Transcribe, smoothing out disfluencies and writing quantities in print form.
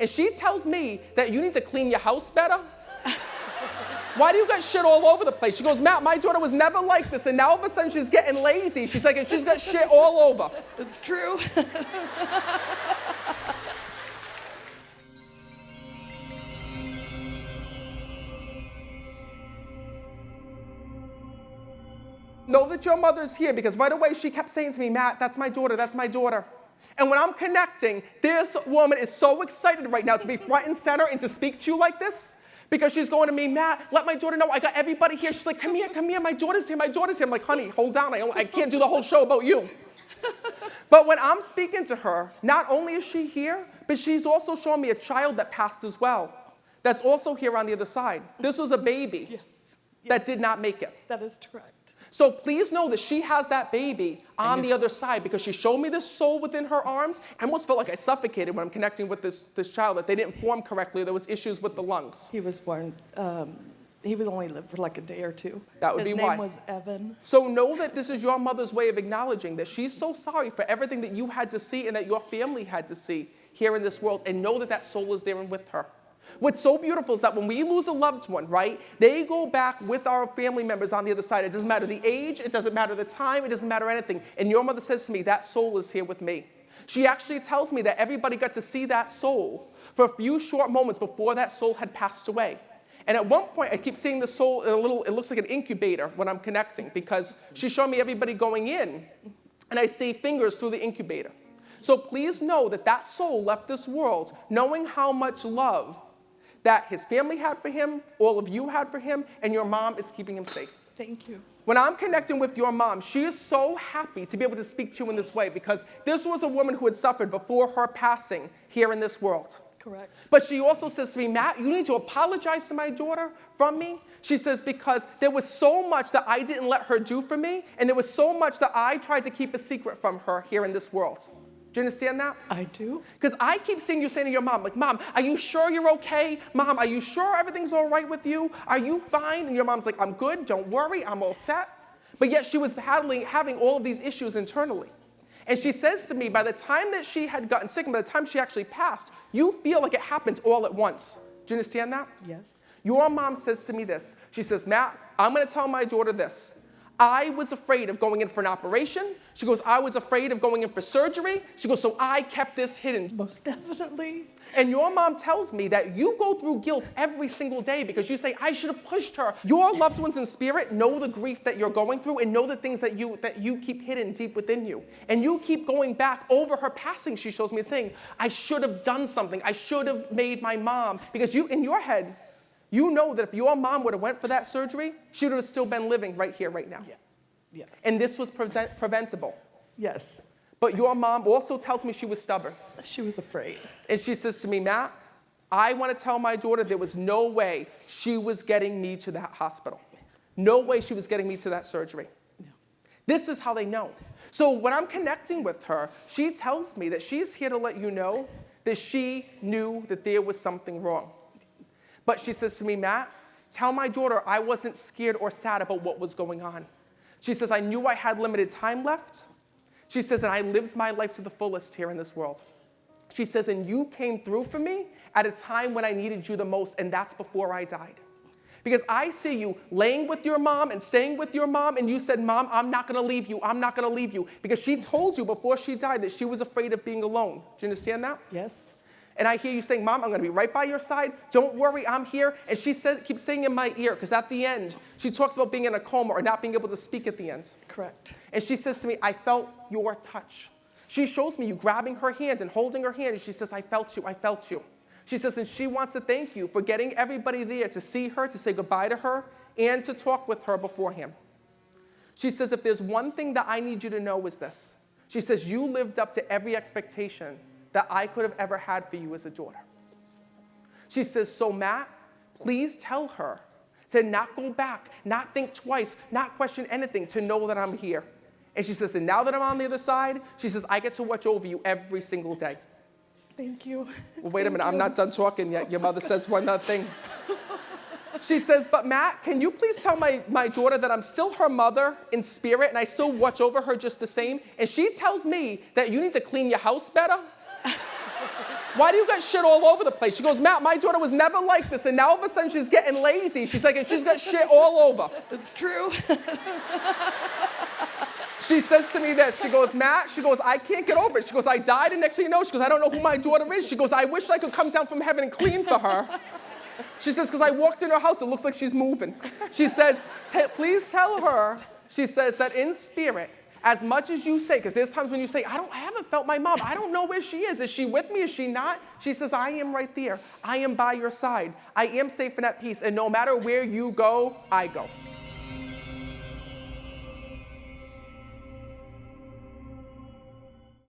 and she tells me that you need to clean your house better. Why do you got shit all over the place? She goes, Matt, my daughter was never like this, and now all of a sudden she's getting lazy. She's like, and she's got shit all over. It's true. Know that your mother's here, because right away she kept saying to me, Matt, that's my daughter, that's my daughter. And when I'm connecting, this woman is so excited right now to be front and center and to speak to you like this, because she's going to me, Matt, let my daughter know I got everybody here. She's like, come here, my daughter's here, my daughter's here. I'm like, honey, hold down, I can't do the whole show about you. But when I'm speaking to her, not only is she here, but she's also showing me a child that passed as well, that's also here on the other side. This was a baby that did not make it. That is correct. So please know that she has that baby on the other side, because she showed me this soul within her arms. I almost felt like I suffocated when I'm connecting with this child, that they didn't form correctly. There was issues with the lungs. He was born, he was only lived for like a day or two. That would be why. His name was Evan. So know that this is your mother's way of acknowledging that she's so sorry for everything that you had to see and that your family had to see here in this world, and know that that soul is there and with her. What's so beautiful is that when we lose a loved one, right, they go back with our family members on the other side. It doesn't matter the age, it doesn't matter the time, it doesn't matter anything. And your mother says to me, that soul is here with me. She actually tells me that everybody got to see that soul for a few short moments before that soul had passed away. And at one point, I keep seeing the soul in it looks like an incubator when I'm connecting, because she showed me everybody going in, and I see fingers through the incubator. So please know that that soul left this world knowing how much love that his family had for him, all of you had for him, and your mom is keeping him safe. Thank you. When I'm connecting with your mom, she is so happy to be able to speak to you in this way, because this was a woman who had suffered before her passing here in this world. Correct. But she also says to me, Matt, you need to apologize to my daughter from me. She says, because there was so much that I didn't let her do for me, and there was so much that I tried to keep a secret from her here in this world. Do you understand that? I do. Because I keep seeing you saying to your mom, like, Mom, are you sure you're okay? Mom, are you sure everything's all right with you? Are you fine? And your mom's like, I'm good, don't worry, I'm all set. But yet she was having all of these issues internally. And she says to me, by the time that she had gotten sick and by the time she actually passed, you feel like it happened all at once. Do you understand that? Yes. Your mom says to me this. She says, Matt, I'm going to tell my daughter this. I was afraid of going in for an operation. She goes, I was afraid of going in for surgery. She goes, so I kept this hidden. Most definitely. And your mom tells me that you go through guilt every single day because you say, I should have pushed her. Your loved ones in spirit know the grief that you're going through and know the things that you keep hidden deep within you. And you keep going back over her passing, she shows me, saying, I should have done something. I should have made my mom. Because you, in your head, you know that if your mom would have went for that surgery, she would have still been living right here, right now. Yeah. Yes. And this was preventable. Yes. But your mom also tells me she was stubborn. She was afraid. And she says to me, Matt, I want to tell my daughter there was no way she was getting me to that hospital. No way she was getting me to that surgery. No. This is how they know. So when I'm connecting with her, she tells me that she's here to let you know that she knew that there was something wrong. But she says to me, Matt, tell my daughter I wasn't scared or sad about what was going on. She says, I knew I had limited time left. She says, and I lived my life to the fullest here in this world. She says, and you came through for me at a time when I needed you the most, and that's before I died. Because I see you laying with your mom and staying with your mom, and you said, Mom, I'm not going to leave you. I'm not going to leave you. Because she told you before she died that she was afraid of being alone. Do you understand that? Yes. And I hear you saying, Mom, I'm going to be right by your side. Don't worry, I'm here. And she keeps saying in my ear, because at the end, she talks about being in a coma or not being able to speak at the end. Correct. And she says to me, I felt your touch. She shows me you grabbing her hand and holding her hand, and she says, I felt you, I felt you. She says, and she wants to thank you for getting everybody there to see her, to say goodbye to her, and to talk with her beforehand. She says, if there's one thing that I need you to know is this. She says, you lived up to every expectation that I could have ever had for you as a daughter. She says, so Matt, please tell her to not go back, not think twice, not question anything, to know that I'm here. And she says, and now that I'm on the other side, she says, I get to watch over you every single day. Thank you. Well, wait a minute, I'm not done talking yet. Your mother says one other thing. She says, but Matt, can you please tell my daughter that I'm still her mother in spirit and I still watch over her just the same? And she tells me that you need to clean your house better. Why do you got shit all over the place? She goes, Matt, my daughter was never like this, and now all of a sudden she's getting lazy. She's like, and she's got shit all over. It's true. She says to me this, she goes, Matt, she goes, I can't get over it. She goes, I died, and next thing you know, she goes, I don't know who my daughter is. She goes, I wish I could come down from heaven and clean for her. She says, because I walked in her house, it looks like she's moving. She says, please tell her, she says, that in spirit, as much as you say, because there's times when you say, I haven't felt my mom. I don't know where she is. Is she with me? Is she not? She says, I am right there. I am by your side. I am safe and at peace. And no matter where you go, I go.